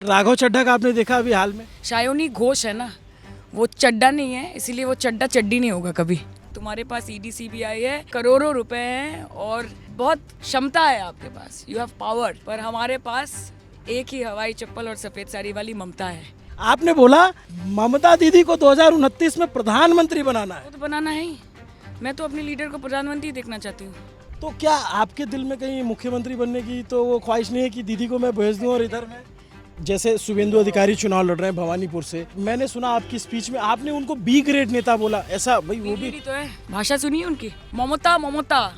राघव चड्ढा का आपने देखा अभी हाल में? सायोनी घोष है ना, वो चड्डा नहीं है, इसीलिए वो चड्डा चड्डी नहीं होगा कभी। तुम्हारे पास ईडी सीबीआई है, करोड़ों रुपए हैं और बहुत क्षमता है आपके पास, यू हैव पावर। पर हमारे पास एक ही हवाई चप्पल और सफेद साड़ी वाली ममता है। आपने बोला ममता दीदी को 2029 में प्रधानमंत्री बनाना है, वो तो बनाना है ही। मैं तो अपने लीडर को प्रधानमंत्री देखना चाहती हूँ। तो क्या आपके दिल में कहीं मुख्यमंत्री बनने की तो वो ख्वाहिश नहीं है कि दीदी को मैं भेज दूं और इधर मैं? जैसे शुभेंदु अधिकारी चुनाव लड़ रहे हैं भवानीपुर से, मैंने सुना आपकी स्पीच में आपने उनको बी ग्रेड नेता बोला, ऐसा भाई वो भी तो है, भाषा सुनिए उनकी, ममता ममता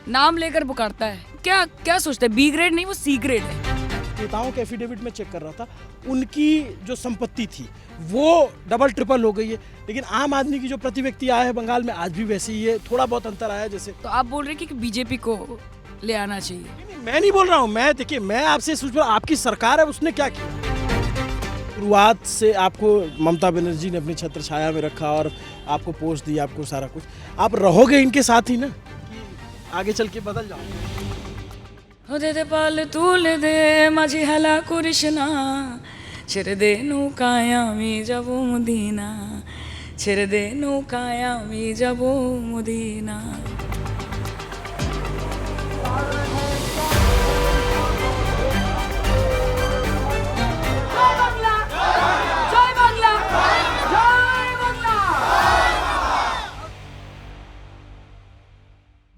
नाम लेकर पुकारता है। क्या क्या सोचते हैं, बी ग्रेड नहीं वो सी ग्रेड है। नेताओं के एफिडेविट में चेक कर रहा था, उनकी जो संपत्ति थी वो डबल ट्रिपल हो गई है, लेकिन आम आदमी की जो प्रति व्यक्ति आया है बंगाल में आज भी वैसे ही है, थोड़ा बहुत अंतर आया जैसे। तो आप बोल रहे हैं कि बीजेपी को ले आना चाहिए? नहीं, मैं नहीं बोल रहा हूँ, मैं देखिए मैं आपसे सोच रहा हूँ आपकी सरकार है उसने क्या किया। शुरुआत से आपको ममता बनर्जी ने अपनी छत्र छाया में रखा और आपको पोस्ट दी, आपको सारा कुछ, आप रहोगे इनके साथ ही ना कि आगे चल के बदल जाओ? दे पाल तुले दे माझी हाला कृष्णा ছেড়ে দে নৌকায় আমি যাব মদিনা ছেড়ে দে নৌকায় আমি যাব মদিনা।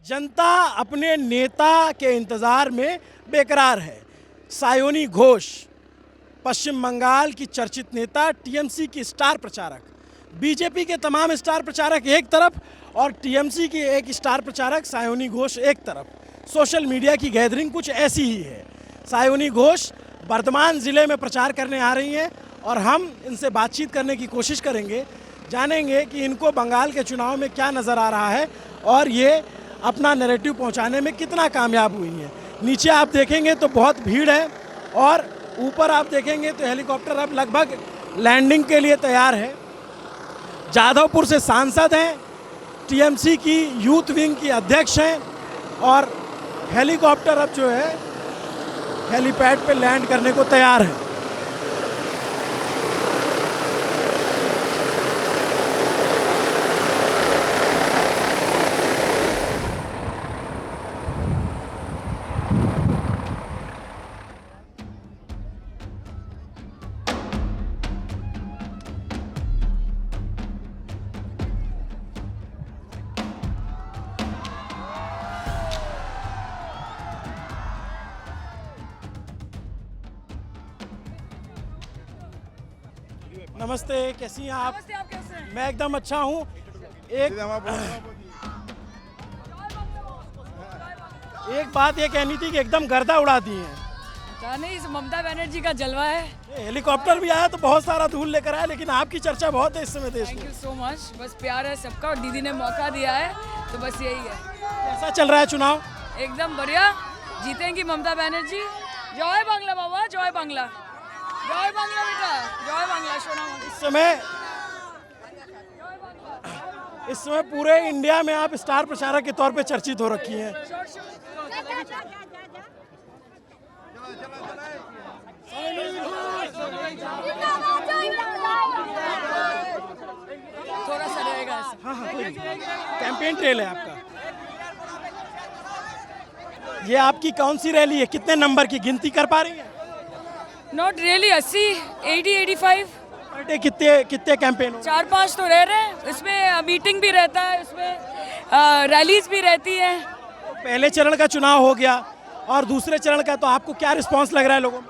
जनता अपने नेता के इंतजार में बेकरार है। सायोनी घोष पश्चिम बंगाल की चर्चित नेता, टीएमसी की स्टार प्रचारक, बीजेपी के तमाम स्टार प्रचारक एक तरफ और टीएमसी की एक स्टार प्रचारक सायोनी घोष एक तरफ। सोशल मीडिया की गैदरिंग कुछ ऐसी ही है। सायोनी घोष वर्धमान ज़िले में प्रचार करने आ रही हैं और हम इनसे बातचीत करने की कोशिश करेंगे, जानेंगे कि इनको बंगाल के चुनाव में क्या नज़र आ रहा है और ये अपना नैरेटिव पहुंचाने में कितना कामयाब हुई हैं। नीचे आप देखेंगे तो बहुत भीड़ है और ऊपर आप देखेंगे तो हेलीकॉप्टर अब लगभग लैंडिंग के लिए तैयार है। जाधवपुर से सांसद हैं, टीएमसी की यूथ विंग की अध्यक्ष हैं और हेलीकॉप्टर अब जो है हेलीपैड पे लैंड करने को तैयार है। नमस्ते, कैसी हैं आप? नमस्ते, आप कैसे हैं? मैं एकदम अच्छा हूँ। एक बात ये कहनी थी कि एकदम गर्दा उड़ा दी है। पता नहीं, इस ममता बनर्जी का जलवा है। हेलीकॉप्टर भी आया तो बहुत सारा धूल लेकर आया, लेकिन आपकी चर्चा बहुत है इस समय देश थैंक में। You so much. बस प्यार है सबका और दीदी ने मौका दिया है तो बस यही है। कैसा चल रहा है चुनाव? एकदम बढ़िया, जीतेंगी ममता बनर्जी। जय बांग्ला बाबा, जय बांग्ला, जय बांग्ला बेटा, जय बांग्ला सोना। इस समय पूरे इंडिया में आप स्टार प्रचारक के तौर पे चर्चित हो रखी हैं। थोड़ा सा रहेगा। हाँ हाँ, कोई कैंपेन ट्रेल है आपका। ये आपकी कौन सी रैली है, कितने नंबर की गिनती कर पा रही हैं? नॉट रियली, 80, 80, 85 पर डे कितने कितने कैंपेन हो? 4-5 तो रह रहे हैं। इसमें मीटिंग भी रहता है, इसमें रैलीज भी रहती है। पहले चरण का चुनाव हो गया और दूसरे चरण का, तो आपको क्या रिस्पांस लग रहा है लोगों में?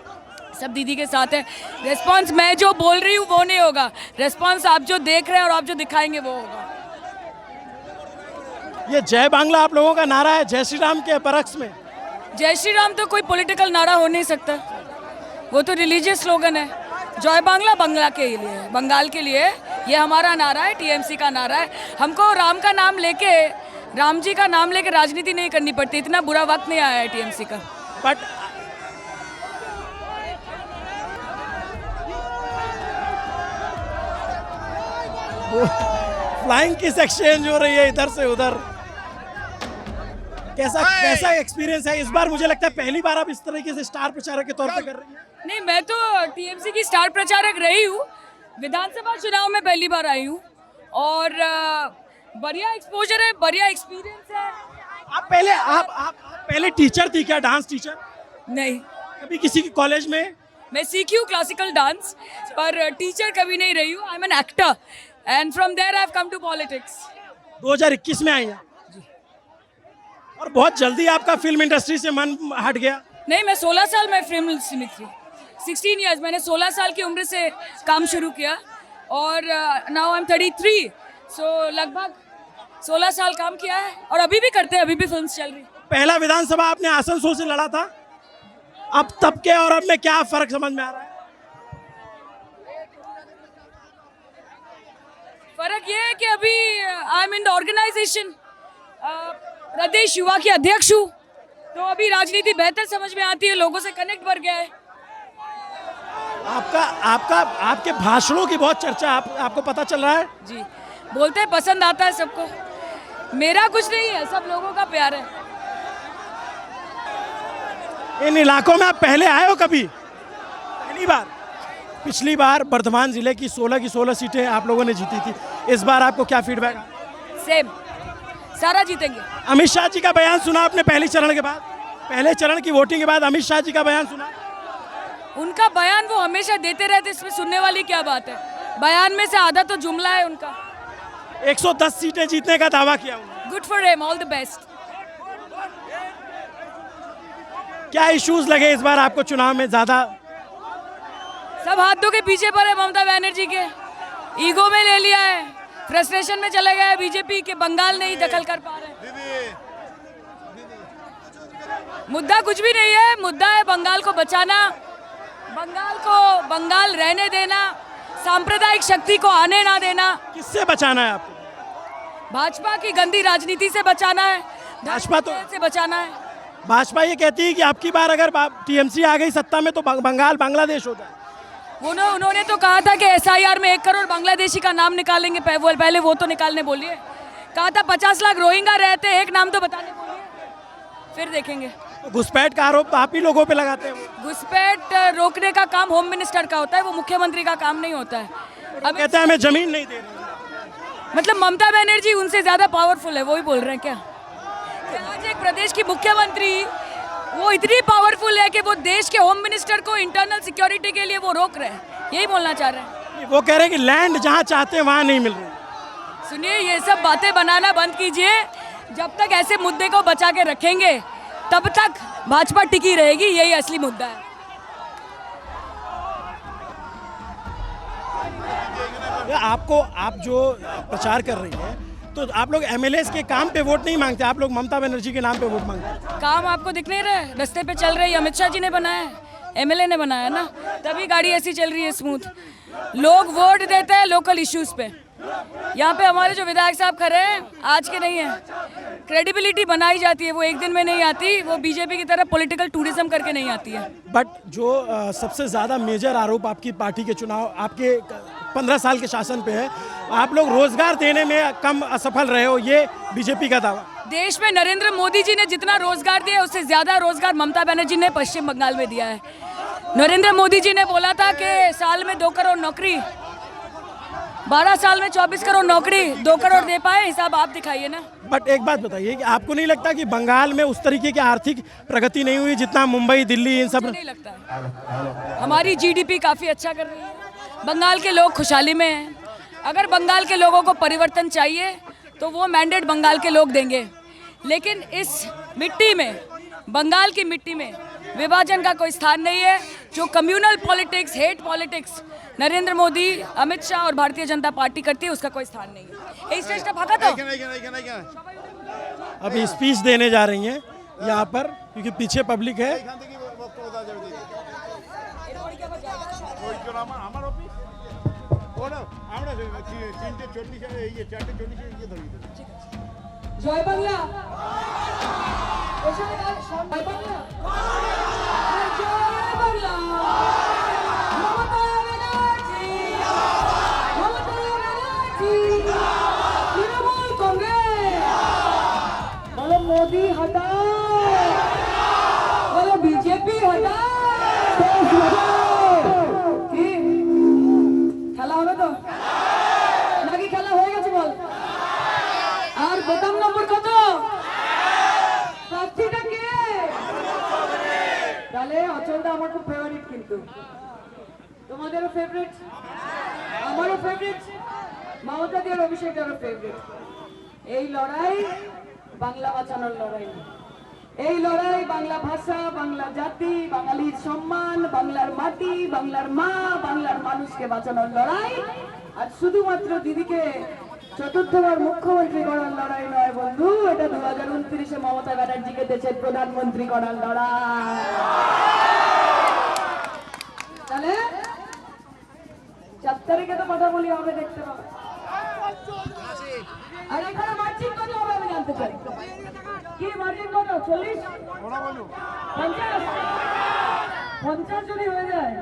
सब दीदी के साथ है। रेस्पॉन्स मैं जो बोल रही हूँ वो नहीं होगा, रेस्पॉन्स आप जो देख रहे हैं और आप जो दिखाएंगे वो होगा। ये जय बांग्ला आप लोगों का नारा है जय श्री राम के बरक्स में। जय श्री राम तो कोई पॉलिटिकल नारा हो नहीं सकता, वो तो रिलीजियस स्लोगन है। जय बांग्ला बंगला के लिए, बंगाल के लिए, ये हमारा नारा है, टीएमसी का नारा है। हमको राम का नाम लेके, राम जी का नाम लेके राजनीति नहीं करनी पड़ती, इतना बुरा वक्त नहीं आया है टीएमसी का। बट फ्लाइंग किस एक्सचेंज हो रही है इधर से उधर। कैसा कैसा एक्सपीरियंस है इस बार? मुझे लगता है पहली बार आप इस तरीके से स्टार प्रचारक के तौर पे कर रही हैं। नहीं, मैं तो टीएमसी की स्टार प्रचारक रही हूँ, विधानसभा चुनाव में पहली बार आई हूँ और बढ़िया एक्सपोजर है, बढ़िया एक्सपीरियंस है। आप पहले टीचर थी क्या, डांस टीचर? नहीं, कभी किसी की कॉलेज में? मैं सीखी हूँ क्लासिकल डांस, पर टीचर कभी नहीं रही हूँ। I am an actor and from there I have come to politics. 2021 में आई हैं और बहुत जल्दी आपका फिल्म इंडस्ट्री से मन हट गया। नहीं, मैं 16 साल में फिल्म इंडस्ट्री में थी, 16 इयर्स। मैंने 16 साल की उम्र से काम शुरू किया और नाउ आई एम 33, सो लगभग 16 साल काम किया है और अभी भी करते हैं, अभी भी फिल्म चल रही। पहला विधानसभा आपने आसनसोल से लड़ा था, अब तब के और अब में क्या फर्क समझ में आ रहा है? फर्क ये है कि अभी I am in the organisation, प्रदेश युवा की अध्यक्ष हूँ, तो अभी राजनीति बेहतर समझ में आती है, लोगों से कनेक्ट बढ़ गया है। आपके भाषणों की बहुत चर्चा आपको पता चल रहा है? जी, बोलते हैं पसंद आता है सबको। मेरा कुछ नहीं है, सब लोगों का प्यार है। इन इलाकों में आप पहले आए हो कभी? पहली बार? पिछली बार बर्धमान जिले की 16 की 16 सीटें आप लोगों ने जीती थी, इस बार आपको क्या फीडबैक? सेम, सारा जीतेंगे। अमित शाह जी का बयान सुना आपने पहले चरण के बाद? पहले चरण की वोटिंग के बाद अमित शाह जी का बयान सुना? उनका बयान वो हमेशा देते रहते, इसमें सुनने वाली क्या बात है? बयान में से आधा तो जुमला है उनका। 110 सीटें जीतने का दावा किया उन्होंने। Good for him, all the best. क्या इश्यूज लगे इस बार आपको चुनाव में ज्यादा? सब हाथों के पीछे पर है ममता बनर्जी के, ईगो में ले लिया है, फ्रस्ट्रेशन में चले गए बीजेपी के, बंगाल नहीं दखल कर पा रहे। मुद्दा कुछ भी नहीं है, मुद्दा है बंगाल को बचाना, बंगाल रहने देना, सांप्रदायिक शक्ति को आने ना देना। किससे बचाना है आपको? भाजपा की गंदी राजनीति से बचाना है, भाजपा से बचाना है। भाजपा ये कहती है कि आपकी बार अगर टीएमसी आ गई सत्ता में तो बंगाल बांग्लादेश हो जाए। उन्होंने तो कहा था कि एसआईआर में 1 करोड़ बांग्लादेशी का नाम निकालेंगे, पहले वो तो निकालने बोलिए। कहा था 50 लाख रोहिंगा रहते, एक नाम तो बताने बोलिए, फिर देखेंगे। तो घुसपैठ का आरोप आप ही लोगों पे लगाते हैं। घुसपैठ रोकने का काम होम मिनिस्टर का होता है, वो मुख्यमंत्री का काम नहीं होता है। अब कहते हैं हमें जमीन नहीं दे रहे। मतलब ममता बनर्जी उनसे ज्यादा पावरफुल है, वो ही बोल रहे हैं क्या? आज एक प्रदेश की मुख्यमंत्री वो इतनी पावरफुल है कि वो देश के होम मिनिस्टर को इंटरनल सिक्योरिटी के लिए वो रोक रहे हैं, यही बोलना चाह रहे हैं। वो कह रहे हैं कि लैंड जहां चाहते हैं वहां नहीं मिल रही। सुनिए, ये सब बातें बनाना बंद कीजिए। जब तक ऐसे मुद्दे को बचा के रखेंगे तब तक भाजपा टिकी रहेगी, यही असली मुद्दा है। आप जो प्रचार कर रही हैं तो आप लोग एमएलए के काम पे वोट नहीं मांगते, आप लोग ममता बनर्जी के नाम पे वोट मांगते हैं। काम आपको दिख नहीं रहा है? रास्ते पे चल रही है, अमित शाह जी ने बनाया है, एमएलए ने बनाया ना, तभी गाड़ी ऐसी चल रही है स्मूथ। लोग वोट देते हैं लोकल इश्यूज पे। यहाँ पे हमारे जो विधायक साहब खड़े हैं आज के नहीं है, क्रेडिबिलिटी बनाई जाती है, वो एक दिन में नहीं आती, वो बीजेपी की तरह पॉलिटिकल टूरिज्म करके नहीं आती है। बट जो सबसे ज़्यादा मेजर आरोप आपकी पार्टी के चुनाव आपके 15 साल के शासन पे है, आप लोग रोजगार देने में कम असफल रहे हो, ये बीजेपी का दावा। देश में नरेंद्र मोदी जी ने जितना रोजगार दिया उससे ज्यादा रोजगार ममता बनर्जी ने पश्चिम बंगाल में दिया है। नरेंद्र मोदी जी ने बोला था कि साल में 2 करोड़ नौकरी, 12 साल में 24 करोड़ नौकरी, 2 करोड़ दे पाए, हिसाब आप दिखाइए ना। बट एक बात बताइए कि आपको नहीं लगता कि बंगाल में उस तरीके की आर्थिक प्रगति नहीं हुई जितना मुंबई, दिल्ली, इन सब? नहीं लगता है। हमारी जीडीपी काफी अच्छा कर रही है, बंगाल के लोग खुशहाली में हैं। अगर बंगाल के लोगों को परिवर्तन चाहिए तो वो मैंडेट बंगाल के लोग देंगे, लेकिन इस मिट्टी में, बंगाल की मिट्टी में विभाजन का कोई स्थान नहीं है। जो communal politics, hate politics Narendra Modi, Amit Shah और भारतीय जनता पार्टी करती है, उसका कोई स्थान नहीं है। इस स्टेज भागा तो अभी स्पीच देने जा रही हैं यहाँ पर, क्योंकि पीछे पब्लिक है। জয় বাংলা, तृणमूल कांग्रेस, मोदी हटा তোমাদেরও ফেভারিট, আমারও ফেভারিট, মমতা দিয়ার অভিষেকেরও ফেভারিট। এই লড়াই বাংলা বাঁচানোর লড়াই, এই লড়াই বাংলা ভাষা, বাংলা জাতি, বাঙালির সম্মান, বাংলার মাটি, বাংলার মা, বাংলার মানুষকে বাঁচানোর লড়াই। আর শুধুমাত্র দিদিকে চতুর্থবার মুখ্যমন্ত্রী করার লড়াই নয় বন্ধু, এটা 2029-এ মমতা ব্যানার্জিকে দেশের প্রধানমন্ত্রী করার লড়াই। তাহলে 4 তারিখে তো কথা বলি হবে, দেখতে পাবে। আর এখানে মার্জিন কত হবে আমি জানতে চাই। কি মার্জিন কত? 40, 50? 50 যদি হয়ে যায়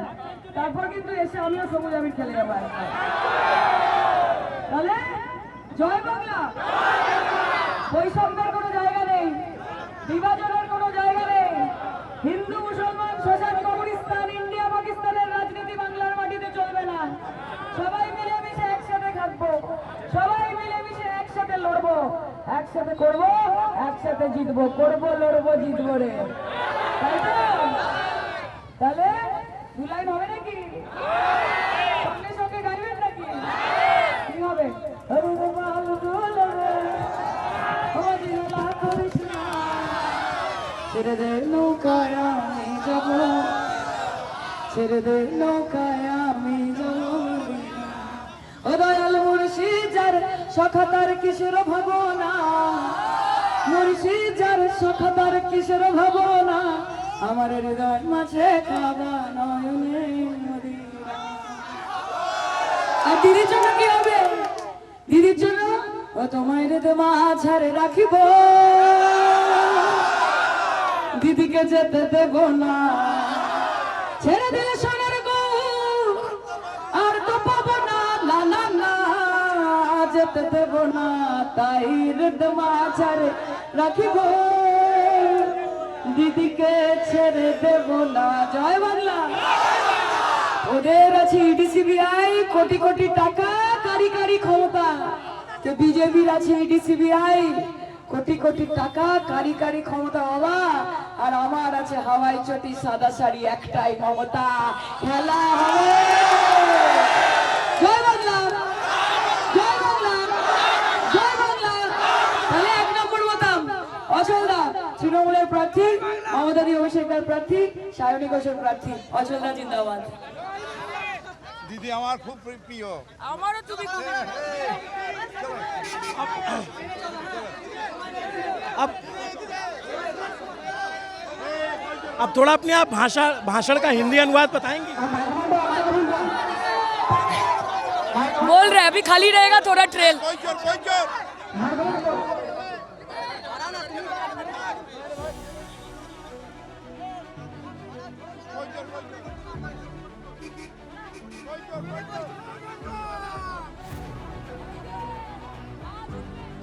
তারপর কিন্তু এসে আমিও সবুজ আবির খেলে যাবো। তাহলে জয় বাংলা। বৈষম্যের কোনো জায়গা নেই, বিভাজনের কোনো জায়গা নেই। হিন্দু মুসলমান শ্মশান কবরস্থান ইন্ডিয়া পাকিস্তানের রাজনীতি বাংলার মাটিতে চলবে না। সবাই মিলেমিশে একসাথে থাকবো, সবাই মিলেমিশে একসাথে লড়বো, একসাথে করবো, একসাথে জিতবো, করবো, লড়বো, জিতবো রে। তাই তো? তাহলে 2 লাইন হবে নাকি? সঙ্গে সঙ্গে গাইবেন নাকি? কি হবে? ছেড়ে দে নৌকায় আমি যাব, ছেড়ে দে নৌকায় আমি যাব। ও দয়াল মুর্শিদ যার সখা তার কিসের ভাবনা, মুর্শিদ যার সখা তার কিসের ভাবনা, আমার হৃদয় মাঝে কাবা নয়নে মদিনা। আর দিদির জন্য কি হবে? দিদির জন্য ও তোমায় রে মাঝারে রাখিব, দিদিকে যেতে দেব না। ছেড়ে দিলে সোনার গো আর তো পাবো না, না না না, যেতে দেব না। তাই হৃদ মাঝারে রাখিব, দিদিকে ছেড়ে দেব না। জয় বাংলা। ওদের আছে ইডি সিবিআই, কোটি কোটি টাকা, কারি কারি ক্ষমতা। তো বিজেপির আছে ইডি সিবিআই, কোটি কোটি টাকা, কারি কারি ক্ষমতা বাবা। আর আমার আছে হাওয়াই চটি সাদা শাড়ি, একটাই মমতা। খেলা হবে। জয় বাংলা, জয় বাংলা, জয় বাংলা। তাহলে 1 নম্বর বোতাম অচলদা তৃণমূলের প্রার্থী, মমতা দি অভিষেকের প্রার্থী, সায়নী ঘোষের প্রার্থী। অচলদা জিন্দাবাদ। দিদি আমার খুব প্রিয়। আমারও তুমি খুব अब थोड़ा अपने आप भाषण का हिंदी अनुवाद बताएंगे? बोल रहे हैं, अभी खाली रहेगा थोड़ा ट्रेल। কই চোর, কই চোর? কই চোর, কই চোর? কই চোর, কই চোর?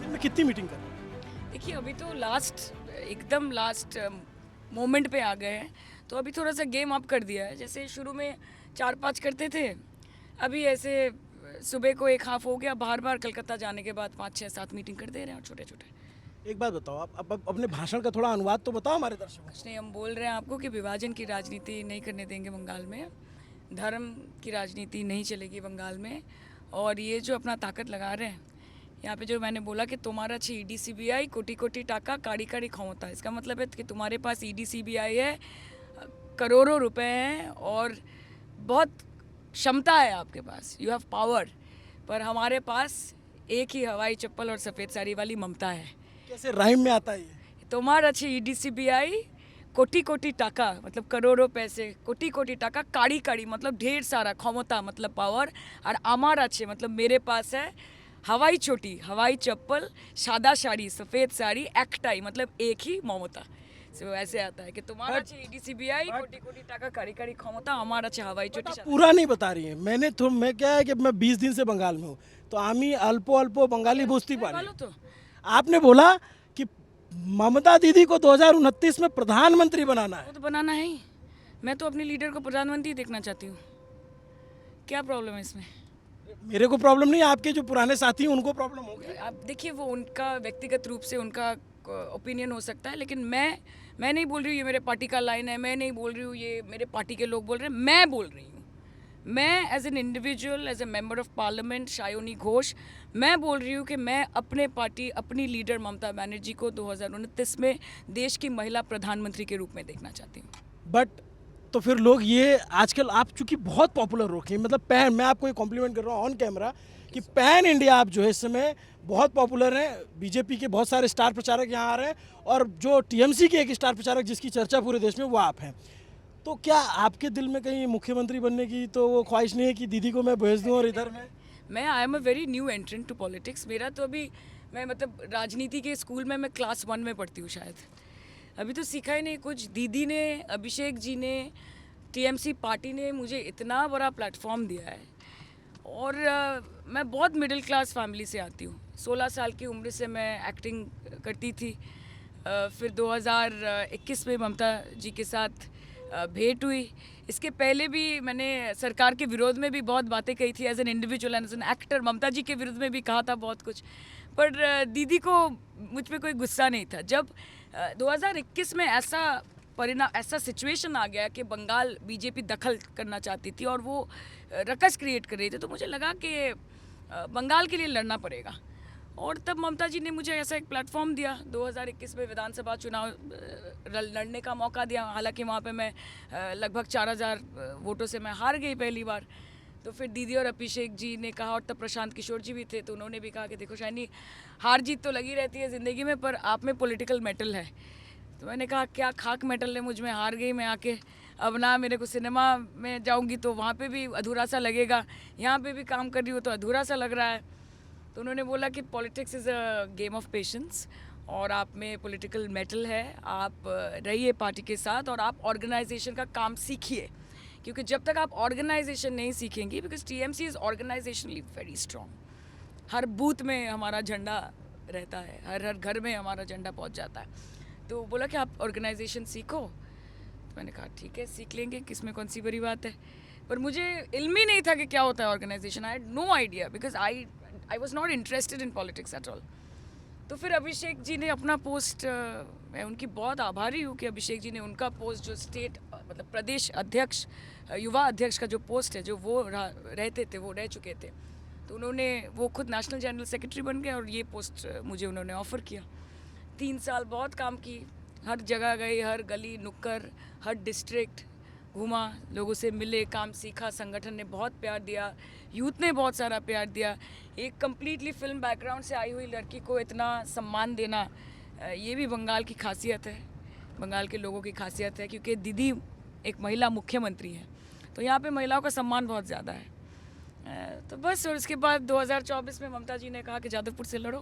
दिन में कितनी मीटिंग कर? देखिए अभी तो एकदम लास्ट मोमेंट पे आ गए हैं, तो अभी थोड़ा सा गेम अप कर दिया है। जैसे शुरू में 4-5 करते थे, अभी ऐसे सुबह को एक हाफ हो गया, बार बार कलकत्ता जाने के बाद 5-6-7 मीटिंग कर दे रहे हैं, और छोटे छोटे। एक बात बताओ, आप अब अपने भाषण का थोड़ा अनुवाद तो बताओ हमारे दर्शकों को। कुछ नहीं, हम बोल रहे हैं आपको कि विभाजन की राजनीति नहीं करने देंगे बंगाल में, धर्म की राजनीति नहीं चलेगी बंगाल में। और ये जो अपना ताकत लगा रहे हैं यहाँ पे, जो मैंने बोला कि तुम्हारा अच्छी ईडी सीबीआई, कोटी कोटी टाका, काड़ी काड़ी क्षमता, इसका मतलब है कि तुम्हारे पास ईडी सीबीआई है, करोड़ों रुपए हैं और बहुत क्षमता है आपके पास, यू हैव पावर। पर हमारे पास एक ही हवाई चप्पल और सफ़ेद साड़ी वाली ममता है। कैसे राइम में आता है ये? तुम्हारा अच्छी ईडी सीबीआई, कोटी कोटी टाका मतलब करोड़ों पैसे, कोटी कोटी टाका, काड़ी काड़ी मतलब ढेर सारा क्षमता मतलब पावर, और आमार अच्छे मतलब मेरे पास है हवाई चोटी, हवाई चप्पल, सादा साड़ी, सफ़ेद साड़ी, एकटाई मतलब एक ही ममता। सो ऐसे आता है कि तुम्हारा अच्छे ईडी सीबीआई, कोटी कोटी टाका, काड़ी काड़ी क्षमता, हमारा अच्छे हवाई चोटी। पूरा नहीं बता रही है। मैं क्या है कि मैं 20 दिन से बंगाल में हूँ, तो आमी अल्पो अल्पो बंगाली बुझती पारी। तो आपने बोला कि ममता दीदी को 2029 में प्रधानमंत्री बनाना है। वो तो बनाना है ही। मैं तो अपने लीडर को प्रधानमंत्री देखना चाहती हूँ, क्या प्रॉब्लम है इसमें? मेरे को प्रॉब्लम नहीं, आपके जो पुराने साथी हैं उनको प्रॉब्लम हो गई। आप देखिए, वो उनका व्यक्तिगत रूप से उनका ओपिनियन हो सकता है, लेकिन मैं नहीं बोल रही हूँ ये मेरे पार्टी का लाइन है, मैं नहीं बोल रही हूँ ये मेरे पार्टी के लोग बोल रहे हैं, मैं बोल रही हूँ। मैं as an individual, as a member of parliament Shayoni Ghosh, मैं बोल रही हूँ कि मैं अपने पार्टी, अपनी लीडर ममता बनर्जी को 2029 में देश की महिला प्रधानमंत्री के रूप में देखना चाहती हूँ। बट तो फिर लोग ये आजकल आप चूंकि बहुत पॉपुलर हो गई, मतलब पैन, मैं आपको ये कॉम्प्लीमेंट कर रहा हूँ ऑन कैमरा कि पैन इंडिया आप जो है इस समय बहुत पॉपुलर हैं। बीजेपी के बहुत सारे स्टार प्रचारक यहाँ आ रहे हैं और जो टीएमसी के एक स्टार प्रचारक जिसकी चर्चा पूरे देश में वो आप हैं। तो क्या आपके दिल में कहीं मुख्यमंत्री बनने की तो वो ख्वाहिश नहीं है कि दीदी को मैं भेज दूँ और इधर मैं I am a very new entrant to politics. मेरा तो अभी, मैं मतलब राजनीति के स्कूल में मैं क्लास 1 में पढ़ती हूँ शायद, अभी तो सीखा ही नहीं कुछ। दीदी ने, अभिषेक जी ने, टीएमसी पार्टी ने मुझे इतना बड़ा प्लेटफॉर्म दिया है और मैं बहुत मिडिल क्लास फैमिली से आती हूँ। 16 साल की उम्र से मैं एक्टिंग करती थी। फिर 2021 में ममता जी के साथ भेंट हुई। इसके पहले भी मैंने सरकार के विरोध में भी बहुत बातें कही थी as an individual and as an actor. Mamata ji के विरोध में भी कहा था बहुत कुछ, पर दीदी को मुझ पे कोई गुस्सा नहीं था। जब 2021 में ऐसा सिचुएशन आ गया कि बंगाल बीजेपी दखल करना चाहती थी और वो रकस क्रिएट कर रही थी, तो मुझे लगा कि बंगाल के लिए लड़ना पड़ेगा। और तब ममता जी ने मुझे ऐसा एक प्लेटफॉर्म दिया, 2021 में विधानसभा चुनाव लड़ने का मौका दिया। हालांकि वहाँ पे मैं लगभग 4000 वोटों से मैं हार गई पहली बार। तो फिर दीदी और अभिषेक जी ने कहा, और तब प्रशांत किशोर जी भी थे, तो उन्होंने भी कहा कि देखो शाइनी, हार जीत तो लगी रहती है ज़िंदगी में, पर आप में पॉलिटिकल मेटल है। तो मैंने कहा क्या खाक मेटल है मुझ में, हार गई मैं आके, अब ना मेरे को सिनेमा में जाऊंगी तो वहाँ पे भी अधूरा सा लगेगा, यहाँ पे भी काम कर रही हूँ तो अधूरा सा लग रहा है। तो उन्होंने बोला कि politics is a game of patience और आप में पॉलिटिकल मेटल है, आप रहिए पार्टी के साथ और आप ऑर्गेनाइजेशन का काम सीखिए, क्योंकि जब तक आप ऑर्गेनाइजेशन नहीं सीखेंगी, because TMC is organisationally very strong. हर बूथ में हमारा झंडा रहता है, हर घर में हमारा झंडा पहुँच जाता है। तो बोला कि आप ऑर्गेनाइजेशन सीखो। तो मैंने कहा ठीक है, सीख लेंगे, किसमें कौन सी बड़ी बात है। पर मुझे इल्म ही नहीं था कि क्या होता है organisation. I had no idea because I was not interested in politics at all. तो फिर अभिषेक जी ने अपना पोस्ट, मैं उनकी बहुत आभारी हूँ कि अभिषेक जी ने उनका पोस्ट, जो स्टेट मतलब प्रदेश अध्यक्ष, युवा अध्यक्ष का जो पोस्ट है, जो वो रहते थे, वो रह चुके थे, तो उन्होंने, वो खुद नेशनल जनरल सेक्रेटरी बन गए और ये पोस्ट मुझे उन्होंने ऑफ़र किया। 3 साल बहुत काम की, हर जगह गई, हर गली नुक्कड़, हर डिस्ट्रिक्ट घूमा, लोगों से मिले, काम सीखा, संगठन ने बहुत प्यार दिया, यूथ ने बहुत सारा प्यार दिया। एक कम्प्लीटली फिल्म बैकग्राउंड से आई हुई लड़की को इतना सम्मान देना, ये भी बंगाल की खासियत है, बंगाल के लोगों की खासियत है, क्योंकि दीदी एक महिला मुख्यमंत्री है, तो यहाँ पे महिलाओं का सम्मान बहुत ज़्यादा है। तो बस, और उसके बाद 2024 में ममता जी ने कहा कि जादवपुर से लड़ो।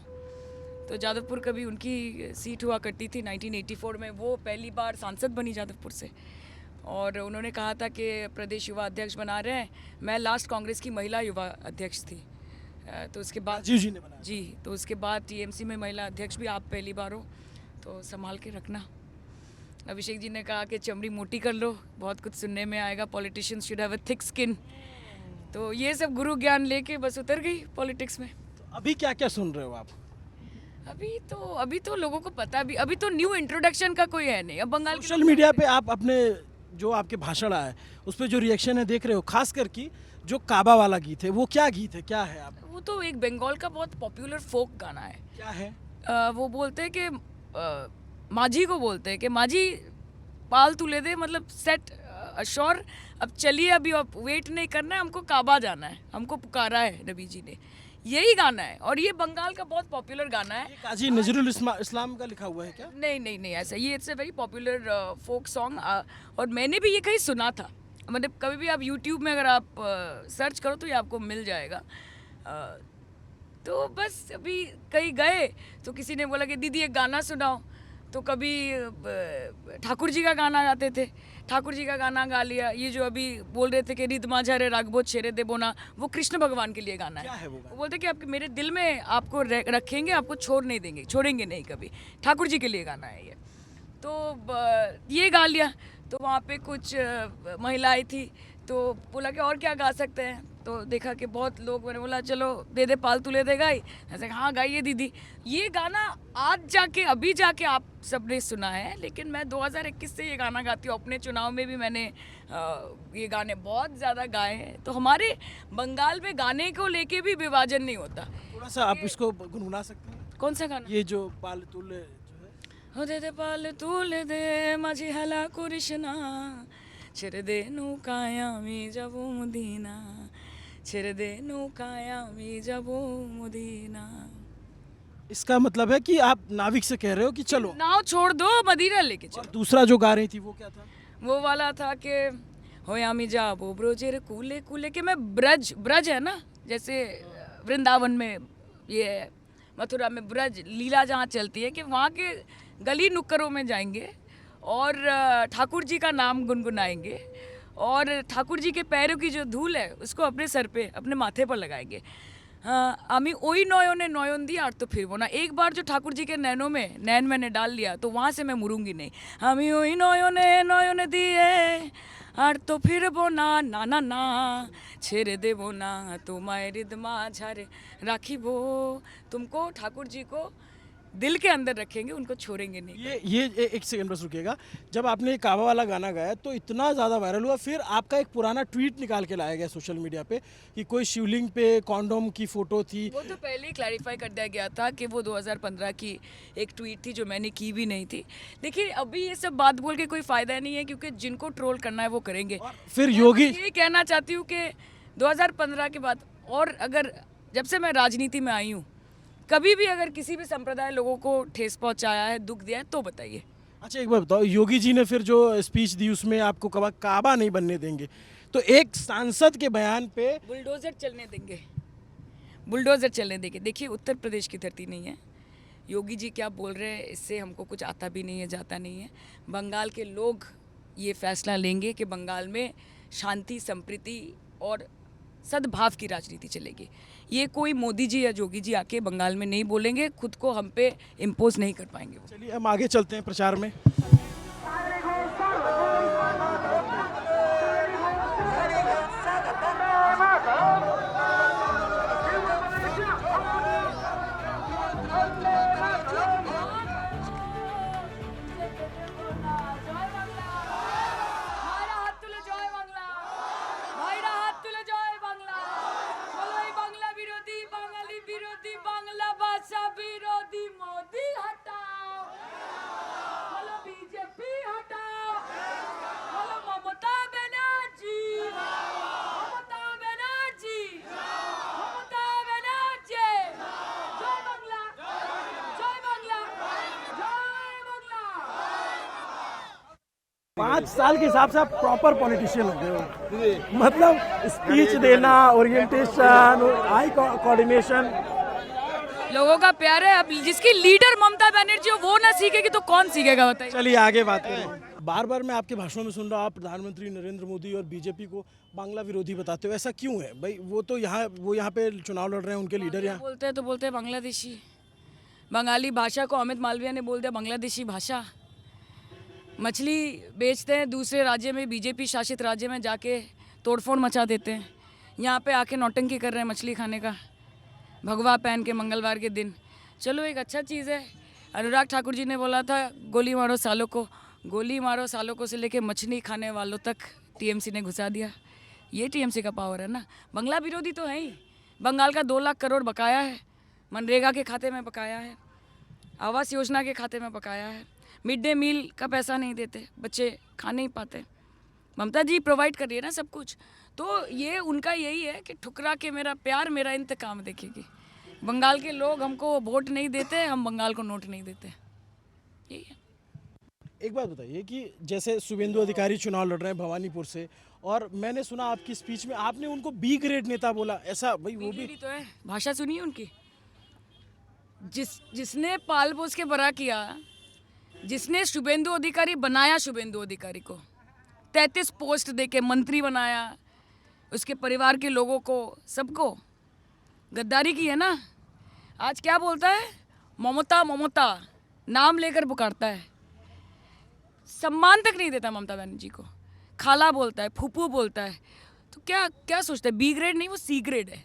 तो जादवपुर कभी उनकी सीट हुआ करती थी, 1984 में वो पहली बार सांसद बनी जादवपुर से, और उन्होंने कहा था कि प्रदेश युवा अध्यक्ष बना रहे हैं। मैं लास्ट कांग्रेस की महिला युवा अध्यक्ष थी। तो उसके बाद जी ने बनाया। जी, तो उसके बाद टीएमसी में महिला अध्यक्ष भी आप पहली बार हो, तो संभाल के रखना। अभिषेक जी ने कहा कि चमड़ी मोटी कर लो, बहुत कुछ सुनने में आएगा, politicians should have a thick skin. तो ये सब गुरु ज्ञान लेके बस उतर गई पॉलिटिक्स में। तो अभी क्या क्या सुन रहे हो आप? अभी तो लोगों को पता भी, अभी तो न्यू इंट्रोडक्शन का कोई है नहीं। अब बंगाल के सोशल मीडिया पे आप अपने जो आपके भाषण आए उस पर जो रिएक्शन है देख रहे हो, खास करके जो काबा वाला गीत है, वो क्या गीत है, क्या है? आप वो तो एक बंगाल का बहुत पॉपुलर फोक गाना है। क्या है? वो बोलते हैं कि माजी को बोलते हैं कि माजी पाल तू ले दे, मतलब सेट अश्योर, अब चलिए, अभी अब वेट नहीं करना है, हमको काबा जाना है, हमको पुकारा है नबी जी ने, यही गाना है। और ये बंगाल का बहुत पॉपुलर गाना है। काजी नजरुल इस्लाम का लिखा हुआ है क्या? नहीं ऐसा, ये it's a very popular folk song. और मैंने भी ये कहीं सुना था, मतलब कभी भी आप यूट्यूब में अगर आप सर्च करो तो ये आपको मिल जाएगा। तो बस अभी कहीं गए तो किसी ने बोला कि दीदी एक गाना सुनाओ, तो कभी ठाकुर जी का गाना गाते थे, ठाकुर जी का गाना गा लिया। ये जो अभी बोल रहे थे कि रिद माझा रे रागबो छेरे दे बोना, वो कृष्ण भगवान के लिए गाना क्या है। है वो गाना? वो बोलते कि आपके मेरे दिल में आपको रखेंगे, आपको छोड़ नहीं देंगे, छोड़ेंगे नहीं कभी, ठाकुर जी के लिए गाना है ये। तो ये गा लिया। तो वहाँ पे कुछ महिला आई थी, तो बोला कि और क्या गा सकते हैं, तो देखा कि बहुत लोग, मैंने बोला चलो दे दे पालतू ले दे गाई, ऐसे हाँ गाइए दीदी। ये गाना आज जाके अभी जाके आप सबने सुना है, लेकिन मैं 2021 से ये गाना गाती हूँ। अपने चुनाव में भी मैंने ये गाने बहुत ज़्यादा गाए हैं। तो हमारे बंगाल में गाने को लेके भी विभाजन नहीं होता। थोड़ा सा आप इसको गुनगुना सकते हैं? कौन सा गाना? ये जो पालतू जो है, हो दे दे पालतू ले दे माझी हाला कृष्णा, ছেড়ে দে নৌকায় আমি যাব মদিনা, ছেড়ে দे নৌকায় আমি যাব মদিনা। इसका मतलब है कि आप नाविक से कह रहे हो कि चलो। नाव छोड़ दो, मदीना लेके और चलो। दूसरा जो गा रही थी वो क्या था? वो वाला था कि होय আমি যাব ব্রজের কূলে কূলে, कि मैं ब्रज, ब्रज है ना, जैसे वृंदावन में ये है, मथुरा में ब्रज लीला जहाँ चलती है, कि वहाँ के गली नुक्करों में जाएंगे और ठाकुर जी का नाम गुनगुनाएंगे और ठाकुर जी के पैरों की जो धूल है उसको अपने सर पे, अपने माथे पर लगाएंगे। हाँ, आमी ओई नयने नयन दी आर तो फिरबो ना। एक बार जो ठाकुर जी के नैनों में नैन मैंने डाल लिया तो वहाँ से मैं मुड़ूंगी नहीं। आमी ओई नयने नयन दिए আর তো ফিরবো না, না না না ছেড়ে দেবো না তোমায় হৃদ মাঝারে রাখিবো। तुमको ठाकुर जी को दिल के अंदर रखेंगे, उनको छोड़ेंगे नहीं। एक सेकंड बस रुकिएगा। जब आपने ये काबा वाला गाना गाया तो इतना ज़्यादा वायरल हुआ, फिर आपका एक पुराना ट्वीट निकाल के लाया गया सोशल मीडिया पे कि कोई शिवलिंग पे कॉन्डोम की फ़ोटो थी। वो तो पहले ही क्लैरिफाई कर दिया गया था कि वो 2015 की एक ट्वीट थी जो मैंने की भी नहीं थी। देखिए अभी ये सब बात बोल के कोई फ़ायदा नहीं है, क्योंकि जिनको ट्रोल करना है वो करेंगे। फिर योगी ये कहना चाहती हूँ कि 2015 के बाद, और अगर जब से मैं राजनीति में आई हूँ, कभी भी अगर किसी भी संप्रदाय लोगों को ठेस पहुँचाया है, दुख दिया है, तो बताइए। अच्छा एक बात बताओ, योगी जी ने फिर जो स्पीच दी उसमें आपको कहा काबा नहीं बनने देंगे, तो एक सांसद के बयान पे बुलडोज़र चलने देंगे, बुलडोज़र चलने देंगे। देखिए उत्तर प्रदेश की धरती नहीं है। योगी जी क्या बोल रहे हैं इससे हमको कुछ आता भी नहीं है, जाता नहीं है। बंगाल के लोग ये फैसला लेंगे कि बंगाल में शांति, संप्रीति और सद्भाव की राजनीति चलेगी। ये कोई मोदी जी या जोगी जी आके बंगाल में नहीं बोलेंगे, खुद को हम पे इम्पोज नहीं कर पाएंगे वो। चलिए हम आगे चलते हैं प्रचार में। पाँच साल के हिसाब से आप प्रॉपर पॉलिटिशियन हो गए हो, मतलब स्पीच देना, ओरिएंटेशन, आई कोऑर्डिनेशन। लोगों का प्यार है। अब जिसकी लीडर ममता बनर्जी हो वो ना सीखेगी तो कौन सीखेगा बताइए। चलिए आगे बात करें। बार बार मैं आपके भाषणों में सुन रहा हूँ आप प्रधानमंत्री नरेंद्र मोदी और बीजेपी को बांग्ला विरोधी बताते हो, ऐसा क्यों है भाई? वो तो यहाँ पे चुनाव लड़ रहे हैं, उनके लीडर यहाँ बोलते हैं तो बोलते हैं बांग्लादेशी। बंगाली भाषा को अमित मालवीय ने बोल दिया बांग्लादेशी भाषा। मछली बेचते हैं दूसरे राज्य में, बीजेपी शासित राज्य में जाके तोड़फोड़ मचा देते हैं। यहाँ पे आके नौटंकी कर रहे हैं मछली खाने का, भगवा पहन के मंगलवार के दिन। चलो एक अच्छा चीज़ है। अनुराग ठाकुर जी ने बोला था गोली मारो सालों को, गोली मारो सालों को से लेके मछली खाने वालों तक टीएमसी ने घुसा दिया। ये टीएमसी का पावर है ना। बंगला विरोधी तो है ही। बंगाल का 2 लाख करोड़ बकाया है, मनरेगा के खाते में बकाया है, आवास योजना के खाते में बकाया है, मिड डे मील का पैसा नहीं देते, बच्चे खा नहीं पाते। ममता जी प्रोवाइड कर रही है ना सब कुछ। तो ये उनका यही है कि ठुकरा के मेरा प्यार मेरा इंतकाम देखेगी। बंगाल के लोग हमको वोट नहीं देते, हम बंगाल को नोट नहीं देते, यही है। एक बात बताइए कि जैसे शुभेंदु अधिकारी चुनाव लड़ रहे हैं भवानीपुर से, और मैंने सुना आपकी स्पीच में आपने उनको बी ग्रेड नेता बोला, ऐसा भाई वो भी तो है। भाषा सुनिए उनकी। जिसने पाल पोस के बड़ा किया, जिसने शुभेंदु अधिकारी बनाया, शुभेंदु अधिकारी को 33 पोस्ट देके मंत्री बनाया, उसके परिवार के लोगों को सबको गद्दारी की है ना। आज क्या बोलता है? ममता ममता नाम लेकर पुकारता है, सम्मान तक नहीं देता ममता बनर्जी को। खाला बोलता है, फूफू बोलता है। तो क्या क्या सोचता है? बी ग्रेड नहीं, वो सी ग्रेड है,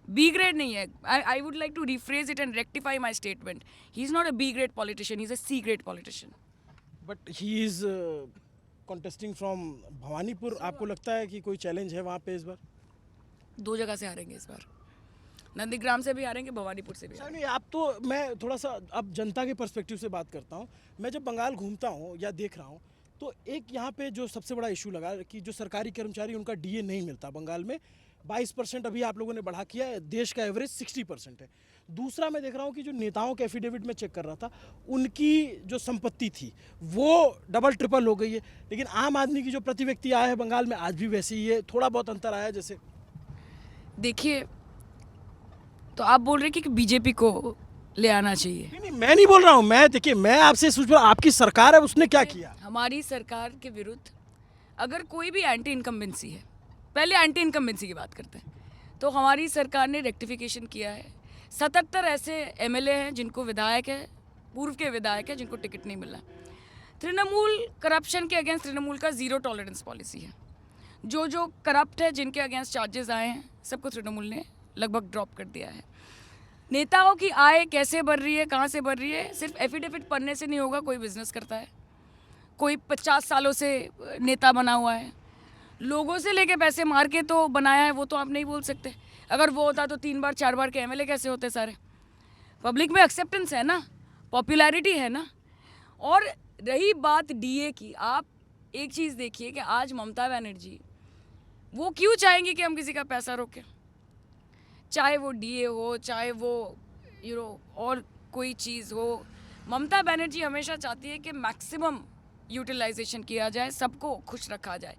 बी ग्रेड नहीं है. I would like to rephrase it and rectify my statement. He is not a B grade politician, he is a C grade politician. But he is contesting from Bhabanipur. आपको लगता है कि कोई challenge है वहाँ पे इस बार? 2 जगह से हारेंगे इस बार. नंदीग्राम से भी हारेंगे, भवानीपुर से भी हारेंगे. नहीं, आप तो, मैं थोड़ा सा अब जनता के पर्सपेक्टिव से बात करता हूँ. मैं जब बंगाल घूमता हूँ या देख रहा हूँ, तो एक यहाँ पे जो सबसे बड़ा इशू लगा कि जो सरकारी कर्मचारी, उनका डीए नहीं मिलता बंगाल में. 22% अभी आप लोगों ने बढ़ा किया है, देश का एवरेज 60% है. दूसरा मैं देख रहा हूँ कि जो नेताओं के एफिडेविट में चेक कर रहा था, उनकी जो संपत्ति थी वो डबल ट्रिपल हो गई है. लेकिन आम आदमी की जो प्रति व्यक्ति आय है बंगाल में आज भी वैसी ही है, थोड़ा बहुत अंतर आया जैसे. देखिए, तो आप बोल रहे हैं कि बीजेपी को ले आना चाहिए. नहीं, मैं नहीं बोल रहा हूँ. मैं, देखिए, मैं आपसे सोच रहा हूँ आपकी सरकार है, उसने क्या किया? हमारी सरकार के विरुद्ध अगर कोई भी एंटी इनकम्बेंसी है, पहले एंटी इनकम्बेंसी की बात करते हैं, तो हमारी सरकार ने रेक्टिफिकेशन किया है. 77 ऐसे एमएलए हैं जिनको विधायक है, पूर्व के विधायक है, जिनको टिकट नहीं मिला. तृणमूल करप्शन के अगेंस्ट तृणमूल का 0 टॉलरेंस पॉलिसी है. जो करप्ट है, जिनके अगेंस्ट चार्जेस आए हैं, सबको तृणमूल ने लगभग ड्रॉप कर दिया है. नेताओं की आय कैसे बढ़ रही है, कहाँ से बढ़ रही है? सिर्फ एफिडेविट पढ़ने से नहीं होगा. कोई बिजनेस करता है, कोई 50 सालों से नेता बना हुआ है, लोगों से लेके पैसे मार के तो बनाया है, वो तो आप नहीं बोल सकते. अगर वो होता तो 3 बार 4 बार के एमएलए कैसे होते सारे? पब्लिक में एक्सेप्टेंस है ना, पॉपुलैरिटी है ना. और रही बात डीए की, आप एक चीज़ देखिए कि आज ममता बनर्जी, वो क्यों चाहेंगी कि हम किसी का पैसा रोकें? चाहे वो डीए हो, चाहे वो और कोई चीज़ हो, ममता बनर्जी हमेशा चाहती है कि मैक्सिमम यूटिलाइजेशन किया जाए, सबको खुश रखा जाए.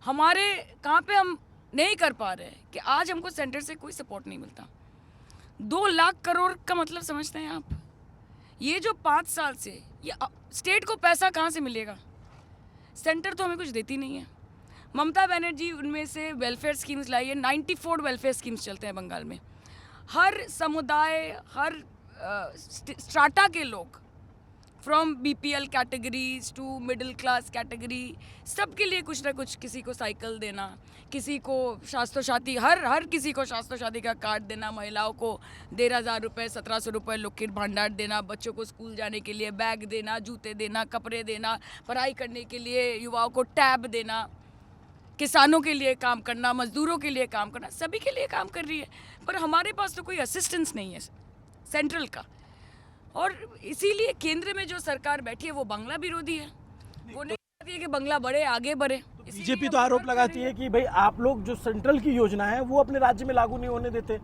हमारे कहाँ पे हम नहीं कर पा रहे हैं कि आज हमको सेंटर से कोई सपोर्ट नहीं मिलता. 2 लाख करोड़ का मतलब समझते हैं आप? ये जो 5 साल से, ये स्टेट को पैसा कहाँ से मिलेगा? सेंटर तो हमें कुछ देती नहीं है. ममता बनर्जी उनमें से वेलफेयर स्कीम्स लाई है. 94 वेलफेयर स्कीम्स चलते हैं बंगाल में. हर समुदाय, हर स्ट्राटा के लोग, from BPL categories to middle class category, सबके लिए कुछ ना कुछ, किसी को साइकिल देना, किसी को स्वास्थ्य साथी, हर किसी को स्वास्थ्य साथी का कार्ड देना, महिलाओं को 13,000 रुपये, 1,700 रुपये लुकिर भंडार देना, बच्चों को स्कूल जाने के लिए बैग देना, जूते देना, कपड़े देना, पढ़ाई करने के लिए युवाओं को टैब देना, किसानों के लिए काम करना, मजदूरों के लिए काम करना, सभी के लिए काम कर रही है. पर हमारे पास तो कोई असिस्टेंस नहीं है सेंट्रल का. और इसीलिए केंद्र में जो सरकार बैठी है वो बांग्ला विरोधी है. वो नहीं चाहती है कि बांग्ला बढ़े, आगे बढ़े. बीजेपी तो आरोप लगाती है कि भाई आप लोग जो सेंट्रल की योजना है वो अपने राज्य में लागू नहीं होने देते,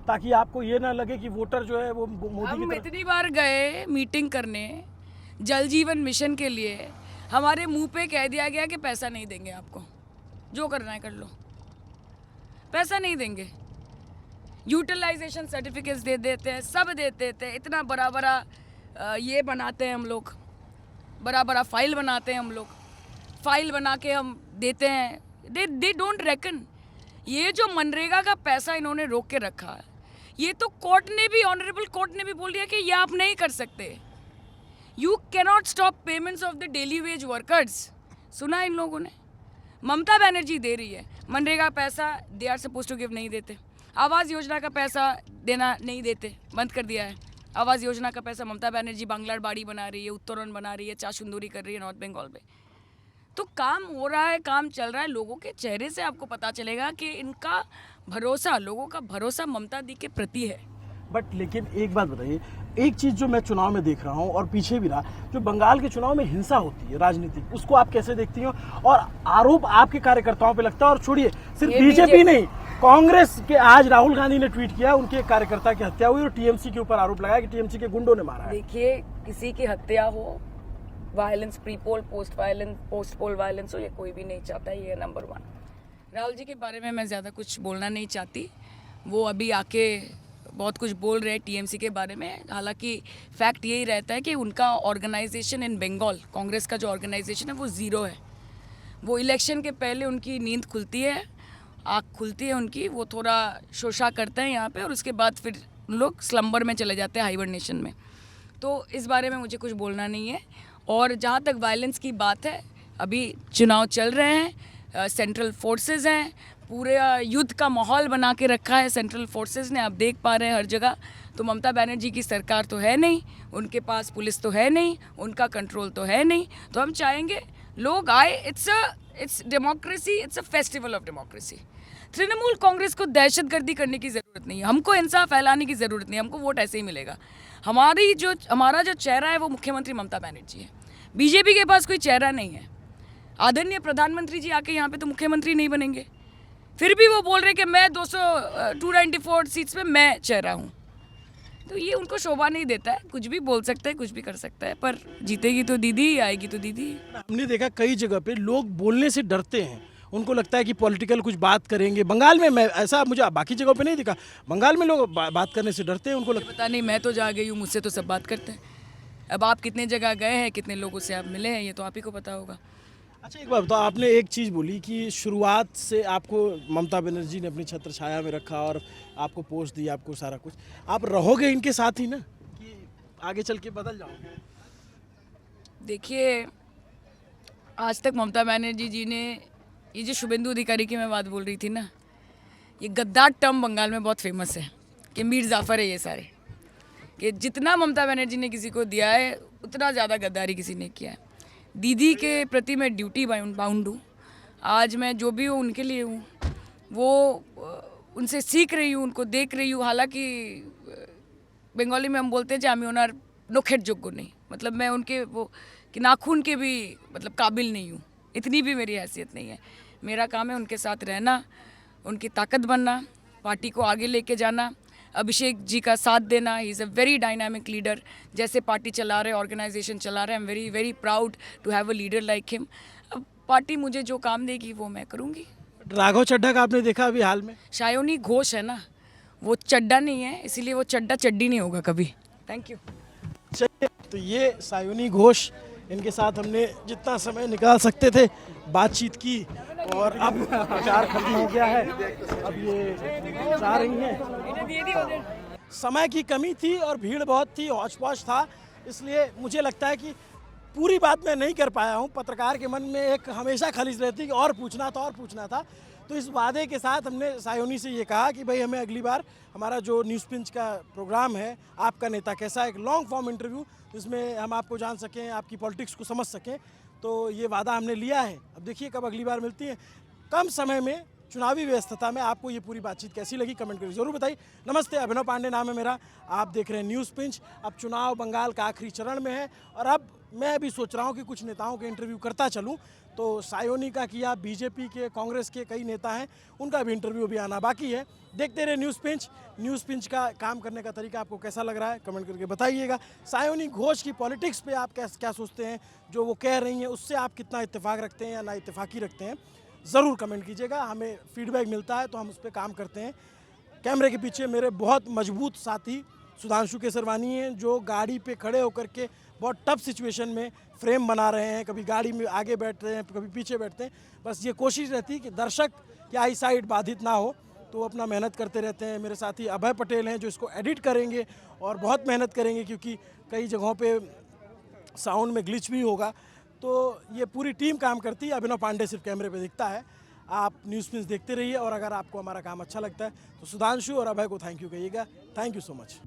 ताकि आपको ये ना लगे कि वोटर जो है वो मोदी हम की इतनी बार गए मीटिंग करने जल जीवन मिशन के लिए, हमारे मुंह पे कह दिया गया कि पैसा नहीं देंगे आपको, जो करना है कर लो, पैसा नहीं देंगे. यूटिलाइजेशन सर्टिफिकेट्स दे देते हैं, सब दे देते हैं. इतना बड़ा बड़ा ये बनाते हैं हम लोग, बड़ा बड़ा फाइल बनाते हैं हम लोग, फाइल बना के हम देते हैं. They don't reckon. ये जो मनरेगा का पैसा इन्होंने रोक के रखा है, ये तो कोर्ट ने भी, ऑनरेबल कोर्ट ने भी बोल दिया कि ये आप नहीं कर सकते. You cannot stop payments of the daily veg workers. सुना इन लोगों ने? ममता बनर्जी दे रही है मनरेगा पैसा, they are suppose to give, नहीं देते. आवास योजना का पैसा देना नहीं देते, बंद कर दिया है. आवास योजना का पैसा ममता बनर्जी बांग्लार बना रही है, उत्तराखंड बना रही है, चाशुंदूरी कर रही है नॉर्थ बंगाल में. तो काम हो रहा है, काम चल रहा है. लोगों के चेहरे से आपको पता चलेगा कि इनका भरोसा, लोगों का भरोसा ममता दी के प्रति है. बट लेकिन एक बात बताइए, एक चीज जो मैं चुनाव में देख रहा हूँ और पीछे भी रहा, जो बंगाल के चुनाव में हिंसा होती है राजनीतिक, उसको आप कैसे देखती हो? और आरोप आपके कार्यकर्ताओं पे लगता है, और छोड़िए सिर्फ बीजेपी नहीं, कांग्रेस के, आज राहुल गांधी ने ट्वीट किया, उनके एक कार्यकर्ता की हत्या हुई और टीएमसी के ऊपर आरोप लगाया कि टीएमसी के गुंडों ने मारा है. देखिए, किसी की हत्या हो, वायलेंस, प्री पोल, पोस्ट पोल वायलेंस हो, ये कोई भी नहीं चाहता. ये नंबर 1. राहुल जी के बारे में मैं ज़्यादा कुछ बोलना नहीं चाहती. वो अभी आके बहुत कुछ बोल रहे हैं टीएमसी के बारे में. हालांकि फैक्ट यही रहता है कि उनका ऑर्गेनाइजेशन इन बंगाल, कांग्रेस का जो ऑर्गेनाइजेशन है वो 0 है. वो इलेक्शन के पहले उनकी नींद खुलती है, आँख खुलती है उनकी, वो थोड़ा शोषा करते हैं यहाँ पे, और उसके बाद फिर लोग स्लम्बर में चले जाते हैं, हाइबरनेशन में. तो इस बारे में मुझे कुछ बोलना नहीं है. और जहाँ तक वायलेंस की बात है, अभी चुनाव चल रहे हैं, सेंट्रल फोर्सेस हैं, पूरे युद्ध का माहौल बना के रखा है सेंट्रल फोर्सेस ने, आप देख पा रहे हैं हर जगह। तो ममता बनर्जी की सरकार तो है नहीं, उनके पास पुलिस तो है नहीं, उनका कंट्रोल तो है नहीं। तो हम चाहेंगे लोग आए, it's democracy, it's a festival of democracy. Trinamool Congress को दहशतगर्दी करने की ज़रूरत नहीं है, हमको इंसाफ फैलाने की ज़रूरत नहीं है, हमको वोट ऐसे ही मिलेगा। हमारा जो चेहरा है वो मुख्यमंत्री ममता बनर्जी है। बीजेपी के पास कोई चेहरा नहीं है। आदरणीय प्रधानमंत्री जी आके यहाँ पे तो मुख्यमंत्री नहीं बनेंगे, फिर भी वो बोल रहे कि मैं 294 सीट्स पे मैं चेहरा हूँ। तो ये उनको शोभा नहीं देता है। कुछ भी बोल सकता है, कुछ भी कर सकता है, पर जीतेगी तो दीदी ही, आएगी तो दीदी ही। हमने देखा कई जगह पे लोग बोलने से डरते हैं, उनको लगता है कि पॉलिटिकल कुछ बात करेंगे। बंगाल में मैं ऐसा मुझे बाकी जगहों पे नहीं दिखा, बंगाल में लोग बात करने से डरते हैं, उनको लगता पता नहीं, मैं तो जा गई हूँ, मुझसे तो सब बात करते हैं। अब आप कितने जगह गए हैं, कितने लोगों से आप मिले हैं, ये तो आप ही को पता होगा। अच्छा एक बात बताओ, आपने एक चीज़ बोली कि शुरुआत से आपको ममता बनर्जी ने अपनी छत्र छाया में रखा और आपको पोस्ट दी, आपको सारा कुछ, आप रहोगे इनके साथ ही ना कि आगे चल के बदल जाओगे? देखिए, आज तक ममता बनर्जी जी ने, ये जो शुभेंदु अधिकारी की मैं बात बोल रही थी ना, ये गद्दार टर्म बंगाल में बहुत फेमस है कि मीर जाफर है ये सारे, कि जितना ममता बनर्जी ने किसी को दिया है उतना ज़्यादा गद्दारी किसी ने किया है। दीदी के प्रति मैं ड्यूटी बाउंड हूँ। आज मैं जो भी हूँ उनके लिए हूँ, वो उनसे सीख रही हूँ, उनको देख रही हूँ। हालांकि बंगाली में हम बोलते हैं कि आमी ओनार नोखेट जोग्य नहीं, मतलब मैं उनके वो कि नाखून के भी मतलब काबिल नहीं हूँ, इतनी भी मेरी हैसियत नहीं है। मेरा काम है उनके साथ रहना, उनकी ताकत बनना, पार्टी को आगे लेके जाना, अभिषेक जी का साथ देना। He is a very dynamic leader, जैसे पार्टी चला रहे, ऑर्गेनाइजेशन चला रहे, I am very very proud to have a leader like him. अब पार्टी मुझे जो काम देगी वो मैं करूँगी। राघव चड्ढा का आपने देखा अभी हाल में? सायोनी घोष है ना, वो चड्डा नहीं है, इसीलिए वो चड्डा चड्डी नहीं होगा कभी। Thank you. चलिए, तो ये सायोनी घोष, इनके साथ हमने जितना समय निकाल सकते थे बातचीत की, और अब प्रचार खत्म हो गया है, अब ये जा रही हैं। समय की कमी थी और भीड़ बहुत थी, हौच पौच था, इसलिए मुझे लगता है कि पूरी बात मैं नहीं कर पाया हूँ। पत्रकार के मन में एक हमेशा खलिज रहती है कि और पूछना था और पूछना था। तो इस वादे के साथ हमने सायोनी से ये कहा कि भाई हमें अगली बार हमारा जो न्यूज़ पिंच का प्रोग्राम है, आपका नेता कैसा, एक लॉन्ग फॉर्म इंटरव्यू, जिसमें हम आपको जान सकें, आपकी पॉलिटिक्स को समझ सकें, तो ये वादा हमने लिया है। अब देखिए कब अगली बार मिलती है। कम समय में, चुनावी व्यस्तता में आपको ये पूरी बातचीत कैसी लगी कमेंट करके ज़रूर बताइए। नमस्ते, अभिनव पांडे नाम है मेरा, आप देख रहे हैं न्यूज़ पिंच। अब चुनाव बंगाल का आखिरी चरण में है और अब मैं भी सोच रहा हूँ कि कुछ नेताओं के इंटरव्यू करता चलूँ। तो सायोनी का किया, बीजेपी के, कांग्रेस के कई नेता हैं, उनका भी इंटरव्यू भी आना बाकी है। देखते रहे न्यूज़ पिंच। न्यूज़ पिंच का काम करने का तरीका आपको कैसा लग रहा है कमेंट करके बताइएगा। सायोनी घोष की पॉलिटिक्स पे आप क्या सोचते हैं, जो वो कह रही हैं उससे आप कितना इत्तेफाक रखते हैं या ना इत्तेफाकी रखते हैं, ज़रूर कमेंट कीजिएगा। हमें फीडबैक मिलता है तो हम उस पर काम करते हैं। कैमरे के पीछे मेरे बहुत मजबूत साथी सुधांशु केसरवानी हैं, जो गाड़ी पे खड़े होकर के बहुत टफ सिचुएशन में फ्रेम बना रहे हैं। कभी गाड़ी में आगे बैठ रहे हैं, कभी पीछे बैठते हैं। बस ये कोशिश रहती है कि दर्शक की आई साइट बाधित ना हो, तो अपना मेहनत करते रहते हैं। मेरे साथी अभय पटेल हैं जो इसको एडिट करेंगे और बहुत मेहनत करेंगे, क्योंकि कई जगहों पे साउंड में ग्लिच भी होगा। तो ये पूरी टीम काम करती है। अभिनव पांडे सिर्फ कैमरे पे दिखता है। आप न्यूज़ पिंच देखते रहिए और अगर आपको हमारा काम अच्छा लगता है तो सुधांशु और अभय को थैंक यू कहिएगा। Thank you so much.